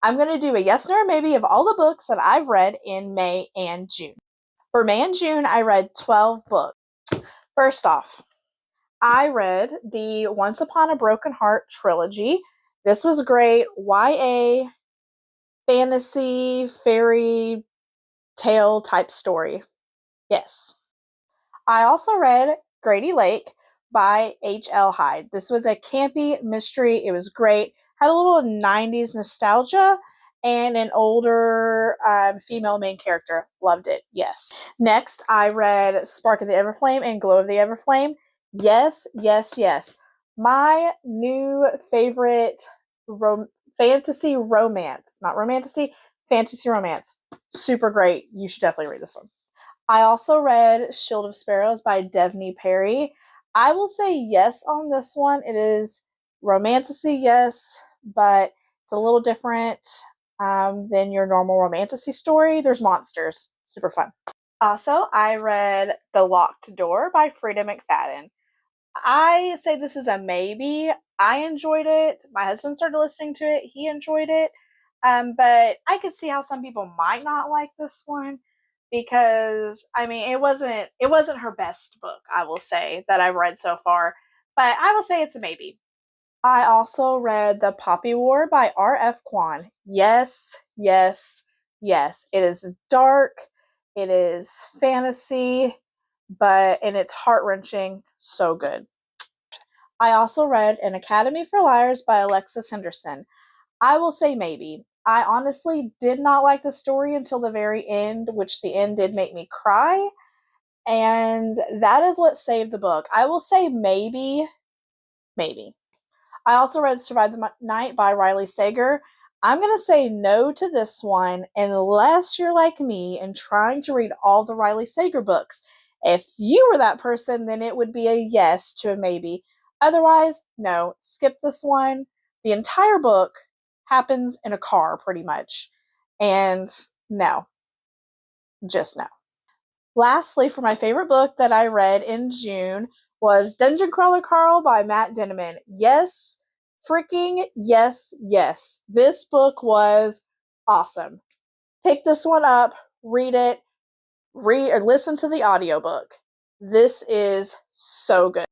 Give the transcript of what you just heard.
I'm going to do a yes, no, or maybe of all the books that I've read in May and June. For May and June, I read 12 books. First off, I read the Once Upon a Broken Heart trilogy. This was great. YA, fantasy, fairy tale type story. Yes. I also read Grady Lake by H.L. Hyde. This was a campy mystery. It was great. Had a little 90s nostalgia and an older female main character. Loved it. Yes. Next, I read Spark of the Everflame and Glow of the Everflame. Yes, yes, yes. My new favorite fantasy romance. Not romantasy, fantasy romance. Super great. You should definitely read this one. I also read Shield of Sparrows by Devney Perry. I will say yes on this one. It is romantasy, yes, but it's a little different than your normal romantasy story. There's monsters. Super fun. Also, I read The Locked Door by Frida McFadden. I say this is a maybe. I enjoyed it. My husband started listening to it. He enjoyed it. But I could see how some people might not like this one because I mean it wasn't her best book, I will say, that I've read so far. But I will say it's a maybe. I also read The Poppy War by R.F. Kuang. Yes, yes, yes. It is dark, it is fantasy, and it's heart-wrenching. So good. I also read An Academy for Liars by Alexis Henderson. I will say maybe. I honestly did not like the story until the very end, which the end did make me cry. And that is what saved the book. I will say maybe, maybe. I also read Survive the Night by Riley Sager. I'm going to say no to this one unless you're like me and trying to read all the Riley Sager books. If you were that person, then it would be a yes to a maybe. Otherwise, no, skip this one. The entire book happens in a car, pretty much. And no, just no. Lastly, for my favorite book that I read in June was Dungeon Crawler Carl by Matt Denneman. Yes, freaking yes, yes. This book was awesome. Pick this one up, read it, read or listen to the audiobook. This is so good.